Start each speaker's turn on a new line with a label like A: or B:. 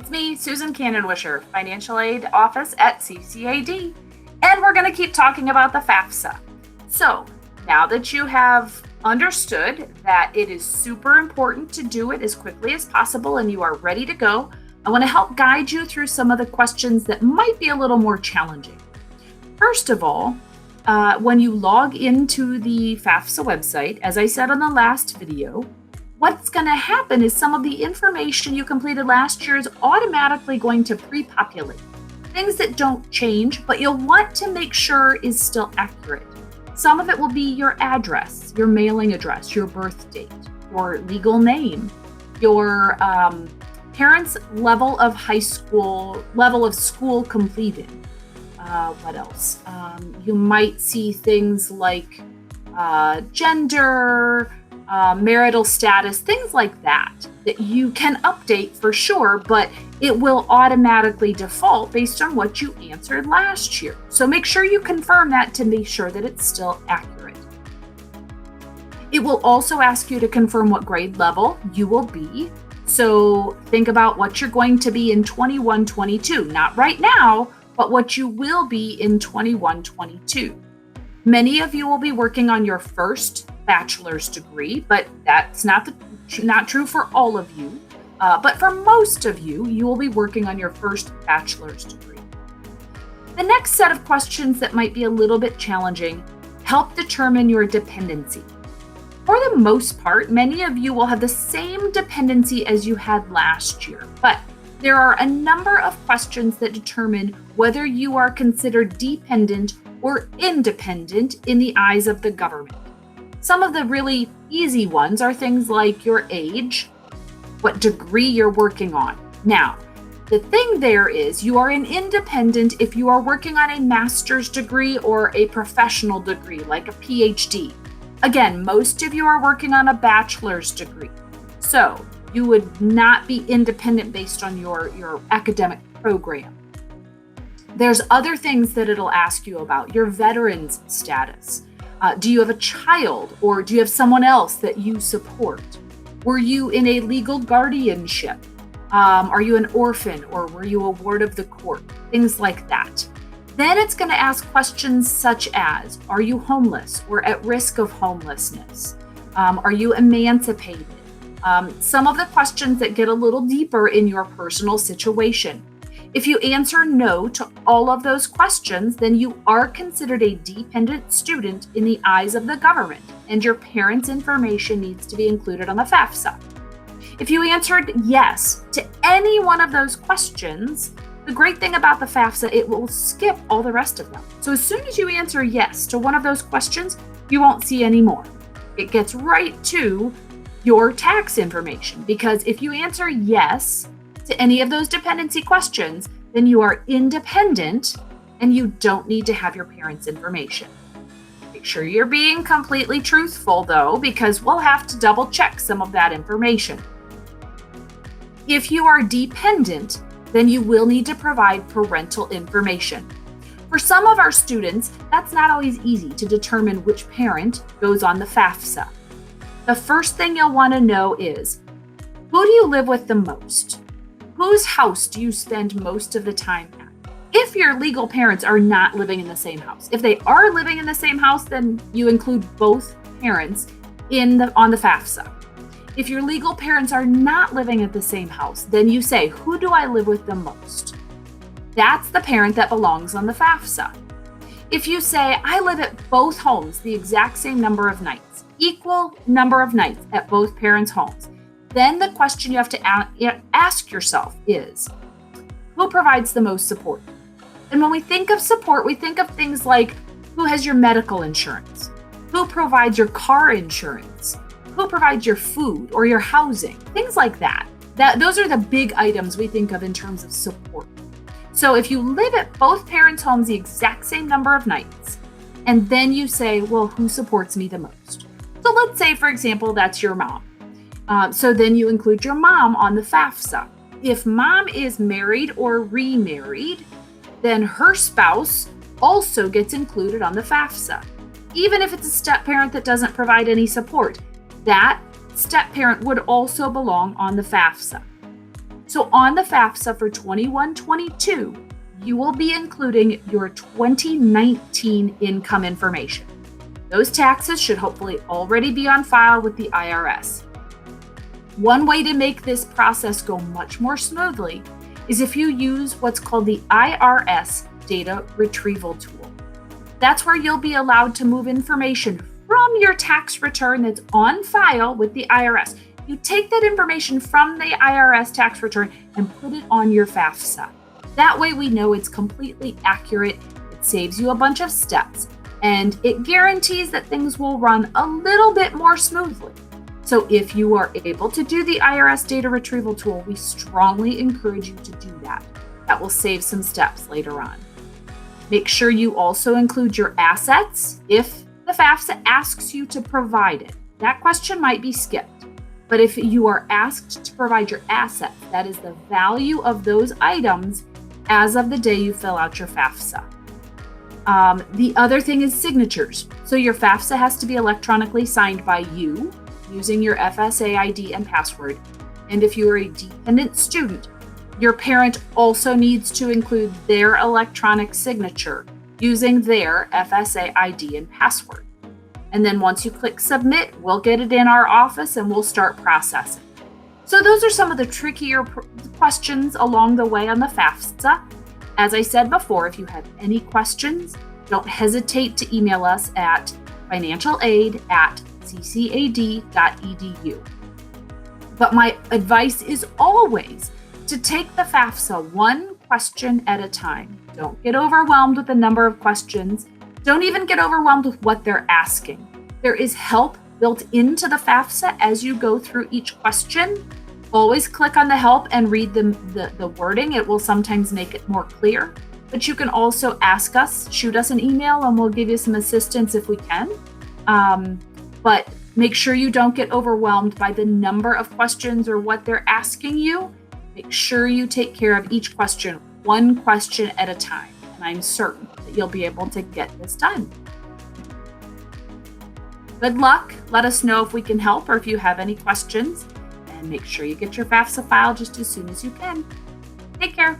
A: It's me, Susan Cannonwisher, Financial Aid Office at CCAD, and we're going to keep talking about the FAFSA. So, now that you have understood that it is super important to do it as quickly as possible and you are ready to go, I want to help guide you through some of the questions that might be a little more challenging. First of all, when you log into the FAFSA website, as I said on the last video, what's going to happen is some of the information you completed last year is automatically going to pre-populate. Things that don't change, but you'll want to make sure is still accurate. Some of it will be your address, your mailing address, your birth date, your legal name, your parents' level of school completed. What else? You might see things like gender, marital status, things like that you can update for sure, but it will automatically default based on what you answered last year. So make sure you confirm that to be sure that it's still accurate. It will also ask you to confirm what grade level you will be. So think about what you're going to be in 21-22, not right now, but what you will be in 21-22. Many of you will be working on your first bachelor's degree, but that's not true for all of you. But for most of you, you will be working on your first bachelor's degree. The next set of questions that might be a little bit challenging help determine your dependency. For the most part, many of you will have the same dependency as you had last year, but there are a number of questions that determine whether you are considered dependent or independent in the eyes of the government. Some of the really easy ones are things like your age, what degree you're working on. Now, the thing there is you are an independent if you are working on a master's degree or a professional degree like a PhD. Again, most of you are working on a bachelor's degree. So you would not be independent based on your academic program. There's other things that it'll ask you about, your veteran's status. Do you have a child or do you have someone else that you support? Were you in a legal guardianship? Are you an orphan or were you a ward of the court? Things like that. Then it's going to ask questions such as, are you homeless or at risk of homelessness? Are you emancipated? Some of the questions that get a little deeper in your personal situation. If you answer no to all of those questions, then you are considered a dependent student in the eyes of the government, and your parents' information needs to be included on the FAFSA. If you answered yes to any one of those questions, the great thing about the FAFSA, it will skip all the rest of them. So as soon as you answer yes to one of those questions, you won't see any more. It gets right to your tax information, because if you answer yes to any of those dependency questions, then you are independent and you don't need to have your parents' information. Make sure you're being completely truthful though, because we'll have to double check some of that information. If you are dependent, then you will need to provide parental information. For some of our students, that's not always easy to determine which parent goes on the FAFSA. The first thing you'll want to know is, who do you live with the most? Whose house do you spend most of the time at? If your legal parents are not living in the same house. If they are living in the same house, then you include both parents on the FAFSA. If your legal parents are not living at the same house, then you say, who do I live with the most? That's the parent that belongs on the FAFSA. If you say, I live at both homes the exact same number of nights, equal number of nights at both parents' homes, then the question you have to ask yourself is, who provides the most support? And when we think of support, we think of things like, who has your medical insurance? Who provides your car insurance? Who provides your food or your housing? Things like that. Those are the big items we think of in terms of support. So if you live at both parents' homes the exact same number of nights, and then you say, well, who supports me the most? So let's say, for example, that's your mom. So then you include your mom on the FAFSA. If mom is married or remarried, then her spouse also gets included on the FAFSA. Even if it's a step parent that doesn't provide any support, that step parent would also belong on the FAFSA. So on the FAFSA for 21-22, you will be including your 2019 income information. Those taxes should hopefully already be on file with the IRS. One way to make this process go much more smoothly is if you use what's called the IRS data retrieval tool. That's where you'll be allowed to move information from your tax return that's on file with the IRS. You take that information from the IRS tax return and put it on your FAFSA. That way we know it's completely accurate, it saves you a bunch of steps, and it guarantees that things will run a little bit more smoothly. So if you are able to do the IRS data retrieval tool, we strongly encourage you to do that. That will save some steps later on. Make sure you also include your assets if the FAFSA asks you to provide it. That question might be skipped. But if you are asked to provide your assets, that is the value of those items as of the day you fill out your FAFSA. The other thing is signatures. So your FAFSA has to be electronically signed by you using your FSA ID and password. And if you are a dependent student, your parent also needs to include their electronic signature using their FSA ID and password. And then once you click submit, we'll get it in our office and we'll start processing. So those are some of the trickier questions along the way on the FAFSA. As I said before, if you have any questions, don't hesitate to email us at financialaid@ccad.edu. But my advice is always to take the FAFSA one question at a time. Don't get overwhelmed with the number of questions. Don't even get overwhelmed with what they're asking. There is help built into the FAFSA as you go through each question. Always click on the help and read the wording. It will sometimes make it more clear. But you can also ask us, shoot us an email, and we'll give you some assistance if we can. But make sure you don't get overwhelmed by the number of questions or what they're asking you. Make sure you take care of each question, one question at a time. And I'm certain that you'll be able to get this done. Good luck. Let us know if we can help or if you have any questions. And make sure you get your FAFSA file just as soon as you can. Take care.